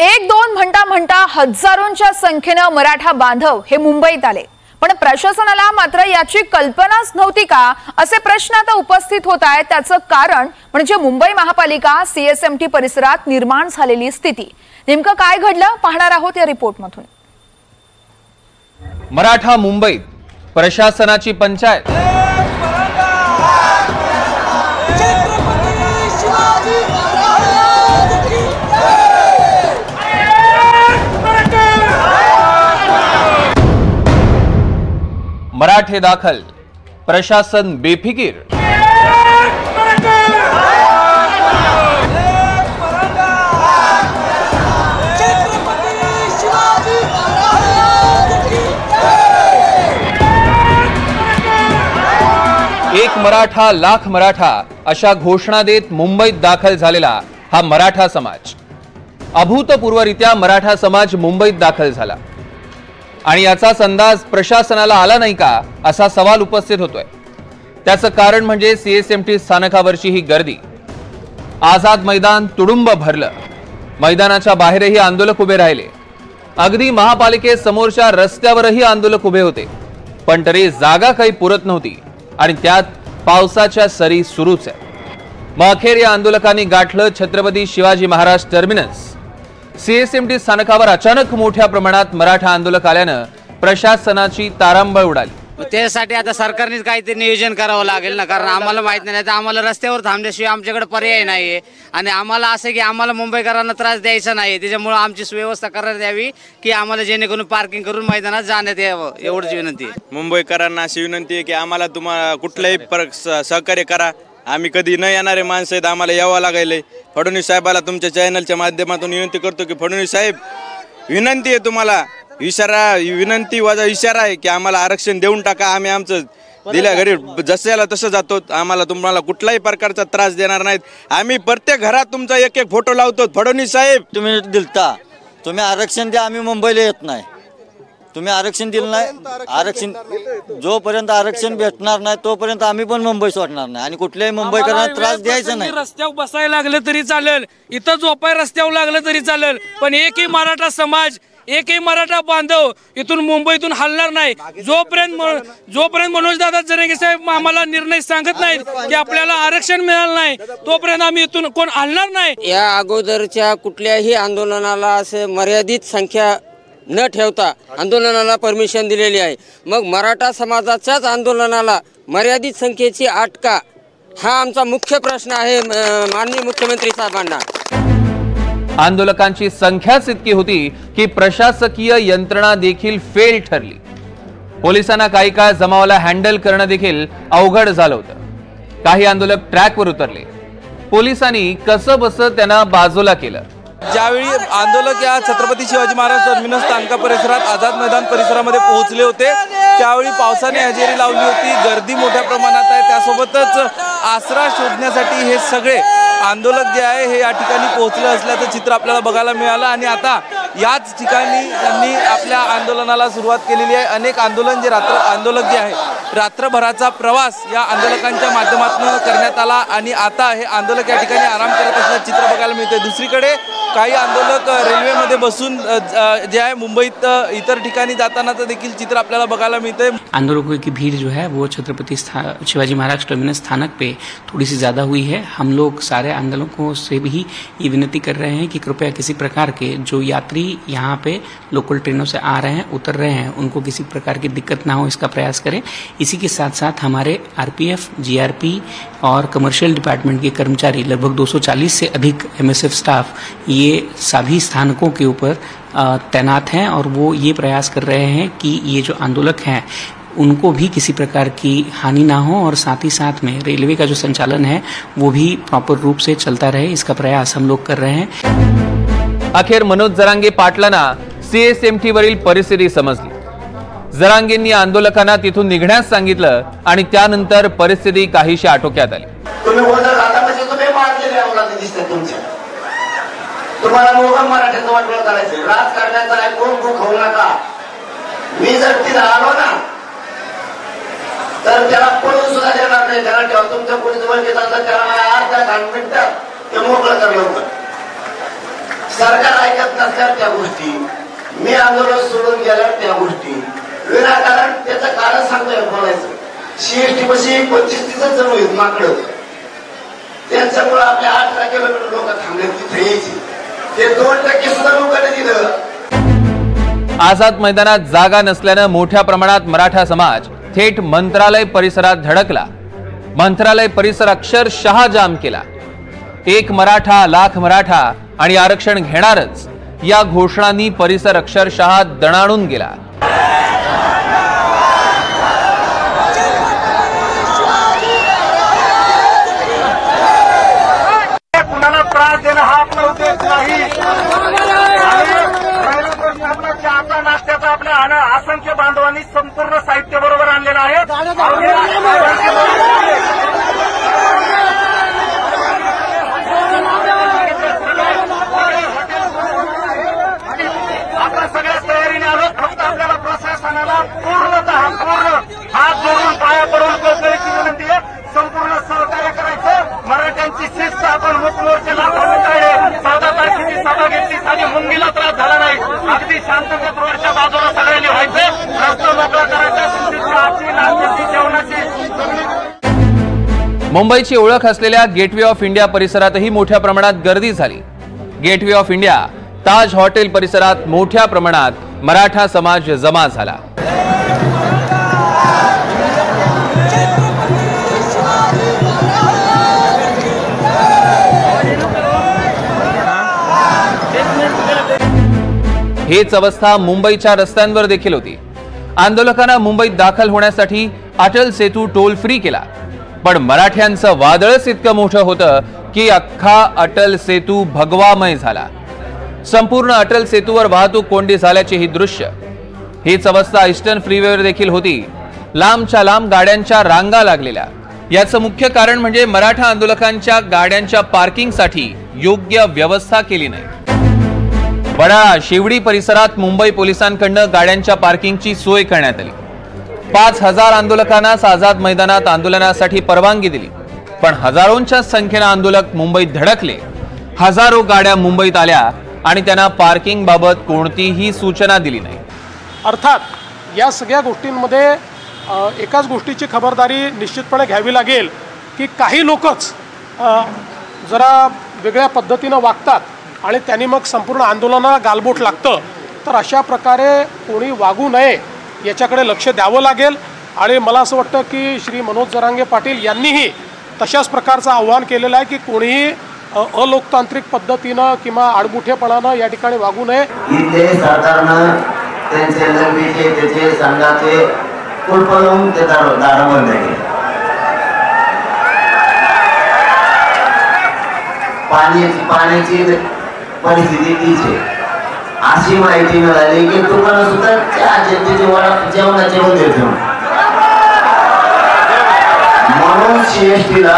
एक दोन म्हणता म्हणता हजारोंच्या संख्येने मराठा बांधव हे मुंबईत आले, पण प्रशासनाला मात्र याची कल्पनाच नव्हती का, असे प्रश्न आता उपस्थित होत आहेत। त्याचं कारण म्हणजे मुंबई महापालिका सीएसएमटी परिसरात निर्माण झालेली स्थिती। नेमकं काय घडलं पाहणार आहोत या रिपोर्टमधून। मराठा मुंबईत प्रशासनाची पंचायत। मराठे दाखल, प्रशासन बेफिकीर। एक मराठा लाख मराठा अशा घोषणा देत मुंबईत दाखल झालेला हा मराठा समाज। अभूतपूर्वरित्या मराठा समाज मुंबईत दाखल झाला आणि याचाच अंदाज प्रशासनाला आला नाही का, असा सवाल उपस्थित होतोय। त्याचं कारण म्हणजे सीएसएमटी स्थानकावरची ही गर्दी। आझाद मैदान तुडुंब भरलं, मैदानाच्या बाहेरही आंदोलक उभे राहिले, अगदी महापालिकेसमोरच्या रस्त्यावरही आंदोलक उभे होते, पण तरी जागा काही पुरत नव्हती आणि त्यात पावसाच्या सरी सुरूच आहेत। मग अखेर या आंदोलकांनी गाठलं छत्रपती शिवाजी महाराज टर्मिनस। सीएसएमटी स्थानकावर अचानक मोठ्या प्रमाणात मराठा आंदोलक आल्यानं प्रशासनाची तारांबळ उडाली। त्यासाठी आता सरकारनेच काहीतरी नियोजन करावं लागेल ना, कारण आम्हाला माहित नाही, तर आम्हाला रस्त्यावर थांबल्याशिवाय आमच्याकडे पर्याय नाहीये आणि आम्हाला असं की आम्हाला मुंबईकरांना त्रास द्यायचा नाही, त्याच्यामुळे आमची सुव्यवस्था करण्यात यावी की आम्हाला जेणेकरून पार्किंग करून मैदानात जाण्यात यावं, एवढीच विनंती आहे। मुंबईकरांना अशी विनंती आहे की आम्हाला तुम्हाला कुठलंही सहकार्य करा, आम्ही कधी न येणारे माणसं आहेत, आम्हाला यावं लागेल। फडणवीस साहेबाला तुमच्या चॅनलच्या माध्यमातून विनंती करतो की फडणवीस साहेब, विनंती आहे तुम्हाला, इशारा विनंती वाजा इशारा आहे की आम्हाला आरक्षण देऊन टाका। आम्ही आमचं दिल्या घरी जसं तसं जातो, आम्हाला तुम्हाला कुठलाही प्रकारचा त्रास देणार नाहीत। आम्ही प्रत्येक घरात तुमचा एक एक फोटो लावतो। फडणवीस साहेब, तुम्ही दिलता, तुम्ही आरक्षण द्या, आम्ही मुंबईला येत नाही। तुम्ही आरक्षण दिलं नाही, आरक्षण जोपर्यंत आरक्षण भेटणार नाही तोपर्यंत आम्ही पण मुंबई सोडणार नाही आणि कुठल्याही मुंबईकरांना त्रास द्यायचा नाही। रस्त्यावर बसायला लागलं तरी चालेल, इथं झोपाय रस्त्यावर लागलं तरी चालेल, पण एकही मराठा समाज, एकही मराठा बांधव इथून मुंबईतून हलणार नाही जोपर्यंत मनोजदादा जरांगे साहेब आम्हाला निर्णय सांगत नाहीत की आपल्याला आरक्षण मिळालं नाही, तोपर्यंत आम्ही इथून कोण हलणार नाही। या अगोदरच्या कुठल्याही आंदोलनाला असे मर्यादित संख्या न ठेवता आंदोलनाला परमिशन दिलेली आहे। मग मराठा समाजाच्याच आंदोलनाला मर्यादित संख्येची अट का, हा आमचा मुख्य प्रश्न आहे माननीय मुख्यमंत्री साहेबांना। आंदोलकांची संख्याच इतकी होती की प्रशासकीय यंत्रणा देखील फेल ठरली। पोलिसांना काही काळ जमावाला हँडल करणं देखील अवघड झालं होतं। काही आंदोलक ट्रॅकवर उतरले, पोलिसांनी कसंबसं त्यांना बाजूला केलं। ज्यावेळी आंदोलक या छत्रपती शिवाजी महाराज टर्मिनस स्थानका परिसरात आझाद मैदान परिसरामध्ये पोहोचले होते, त्यावेळी पावसाने हजेरी लावली होती, गर्दी मोठ्या प्रमाणात आहे। त्यासोबतच आसरा शोधण्यासाठी हे सगळे आंदोलक जे आहे हे या ठिकाणी पोहोचले असल्याचं चित्र आपल्याला बघायला मिळालं आणि आता याच ठिकाणी त्यांनी आपल्या आंदोलनाला सुरुवात केलेली आहे। अनेक आंदोलक जे आहे रात्रभराचा प्रवास या आंदोलकांच्या माध्यमातून करण्यात आला आणि आता हे आंदोलक या ठिकाणी आराम करत असल्याचं चित्र बघायला मिळते। दुसरीकडे काही आंदोलक रेल्वेमध्ये बसून जे आहे मुंबईत इतर ठिकाणी जातानाचं देखील चित्र आपल्याला बघायला मिळते। आंदोलकों की भीड़ जो है वो छत्रपति शिवाजी महाराज टर्मिनस स्थानक पे थोड़ी सी ज्यादा हुई है। हम लोग सारे आंदोलकों से भी ये विनती कर रहे हैं कि कृपया किसी प्रकार के जो यात्री यहाँ पे लोकल ट्रेनों से आ रहे हैं, उतर रहे हैं, उनको किसी प्रकार की दिक्कत ना हो, इसका प्रयास करें। इसी के साथ साथ हमारे आरपीएफ, जीआरपी और कमर्शियल डिपार्टमेंट के कर्मचारी लगभग 240 से अधिक एमएसएफ स्टाफ ये सभी स्थानकों के ऊपर तैनात हैं और वो ये प्रयास कर रहे हैं कि ये जो आंदोलक हैं उनको भी किसी प्रकार की हानि ना हो और साथ ही साथ में रेलवे का जो संचालन है वो भी प्रॉपर रूप से चलता रहे, इसका प्रयास हम लोग कर रहे हैं। अखेर मनोज जरांगे पाटलांना सीएसएमटी वरील परिस्थिती समजली। जरांगेंनी आंदोलकांना तिथून निघण्यास सांगितलं आणि त्यानंतर परिस्थिती काहीशी आटोक्यात आली। तुम्हाला मोगम मराठ्याचं वाटोळं करायचं, राजकारणाचं नाही, कोण दुःख होऊ नका। मी जर तिथं आलो ना तर त्याला पळून सुद्धा देणार नाही, त्याला ठेवा तुमच्या पोलीस ओळखीत असतात, त्याला मला अर्ध्या 10 मिनिटात ते मोकळं करलं होतं। सरकार ऐकत नसल्यावर त्या गोष्टी, मी आंदोलन सोडून गेल्यावर त्या गोष्टी, विनाकारण त्याचं कारण सांगतोय बोलायचं. CST पशी 25-30 जण होईल माकडं, त्यांच्यामुळे आपल्या 18 किलोमीटर लोक थांबले तिथे यायची, ते 2% सुद्धा लोकांनी दिलं. आझाद मैदानात जागा नसल्यानं मोठ्या प्रमाणात मराठा समाज थेट मंत्रालय परिसरात धडकला. मंत्रालय परिसर अक्षरशः जाम केला. एक मराठा लाख मराठा आणि आरक्षण घेणारच या घोषणांनी परिसर अक्षरशः दणाणून गेला. कुणाला त्रास देणं हा आपला उद्देश नाही. आपला नाश्त्याचा आपल्या असंख्य बांधवांनी संपूर्ण साहित्य बरोबर आणलेलं आहे. आपण सगळ्या तयारीने आलो. फक्त आपल्याला प्रशासनाला पूर्ण हात जोडून पाया पडून कळकळीची विनंती आहे, संपूर्ण सहकार्य करायचं. मराठ्यांची शिस्त आपण मुकमोर्चेला आहे. 14 तारखेची सभा घेतली, साधी मुंगीला त्रास झाला नाही. अगदी शांततेत वरच्या बाजूला सगळ्यांनी व्हायचं, रस्ता मोकळा करायचा. जेवणाची मुंबईची ओळख असलेल्या गेटवे ऑफ इंडिया परिसरातही मोठ्या प्रमाणात गर्दी झाली. Gateway of India Taj hotel परिसरात मोठ्या प्रमाणात मराठा समाज जमा झाला. हेच अवस्था मुंबईच्या रस्त्यांवर देखील होती. आंदोलकांना मुंबईत दाखल होण्यासाठी अटल सेतू टोल फ्री केला, पण मराठ्यांचं वादळच इतकं मोठं होतं की अख्खा अटल सेतू भगवामय झाला. संपूर्ण अटल सेतूवर वाहतूक कोंडी झाल्याची ही दृश्य. हीच अवस्था ईस्टर्न फ्रीवेवर देखील होती. लांबच्या लांब गाड्यांच्या रांगा लागलेल्या. याचं मुख्य कारण म्हणजे मराठा आंदोलकांच्या गाड्यांच्या पार्किंगसाठी योग्य व्यवस्था केली नाही. वडाळा शिवडी परिसरात मुंबई पोलिसांकडून गाड्यांच्या पार्किंगची सोय करण्यात आली. 5000 आंदोलकांना आझाद मैदानात आंदोलनासाठी परवानगी दिली, पण हजारोंच्या संख्येने आंदोलक मुंबईत धडकले. हजारो गाड्या मुंबईत आल्या आणि त्यांना पार्किंग बाबत कोणतीही सूचना दिली नाही. अर्थात या सगळ्या गोष्टींमध्ये एकाच गोष्टीची खबरदारी निश्चितपणे घ्यावी लागेल की काही लोकच जरा वेगळ्या पद्धतीनं वागतात आणि त्यांनी मग संपूर्ण आंदोलनाला गालबोट लागतं. तर अशा प्रकारे कोणी वागू नये याच्याकडे लक्ष द्यावं लागेल. आणि मला असं वाटतं की श्री मनोज जरांगे पाटील यांनीही तशाच प्रकारचं आव्हान केलेलं आहे की कोणीही अलोकतांत्रिक पद्धतीनं किंवा आडमुठेपणानं या ठिकाणी वागू नये. इथे सरकारनं त्यांचे लंबीचे त्याचे संघाचे कुलप लावून ते दार बंद केले. पाण्याची परिस्थिती तीच आहे. अशी माहिती मिळाली की दुकानं सुद्धा जेवणाचे मंदिर ठेवून, म्हणून CSTला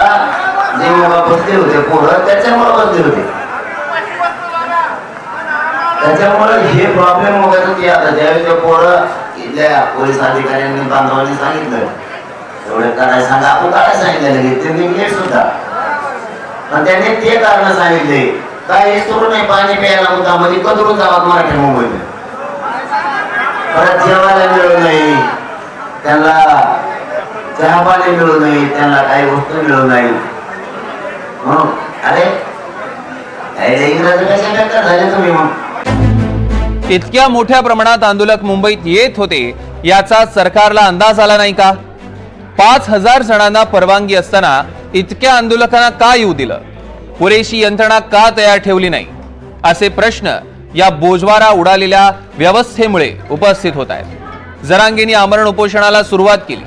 जे बसले होते पोरं त्याच्यामुळे बसले होते. त्याच्यामुळे हे प्रॉब्लेम वगैरे ते आता ज्यावेळी ते पोरं इथल्या पोलीस अधिकाऱ्यांनी बांधवांनी सांगितलं एवढे करायला सांगा, आपण काय सांगितलं ते निघले सुद्धा, पण त्यांनी ते कारण सांगितले काय सुरू नाही. पाणी प्यायला होता म्हणजे कदरून जावा मराठी मुंबईत. परत जेवायला मिळू नाही त्यांना, चहा पाणी मिळू नाही त्यांना, काही वस्तू मिळू नाही. अरे इंग्रजी कशा बेकार झाले तुम्ही. मग इतक्या मोठ्या प्रमाणात आंदोलक मुंबईत येत होते याचा सरकारला अंदाज आला नाही का? 5000 जणांना परवानगी असताना इतक्या आंदोलकांना का येऊ दिलं? पुरेशी यंत्रणा का तयार ठेवली नाही? असे प्रश्न या बोजवारा उडालेल्या व्यवस्थेमुळे उपस्थित होत आहेत. जरांगेंनी आमरण उपोषणाला सुरुवात केली.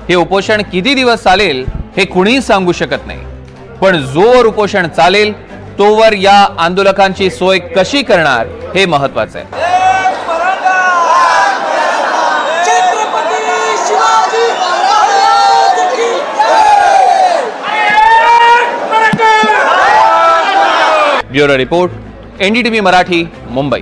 हे उपोषण किती दिवस चालेल हे कुणीही सांगू शकत नाही, पण जोवर उपोषण चालेल तोवर या आंदोलकांची सोय कशी करणार हे महत्वाचं आहे. Bureau report, NDTV Marathi, Mumbai.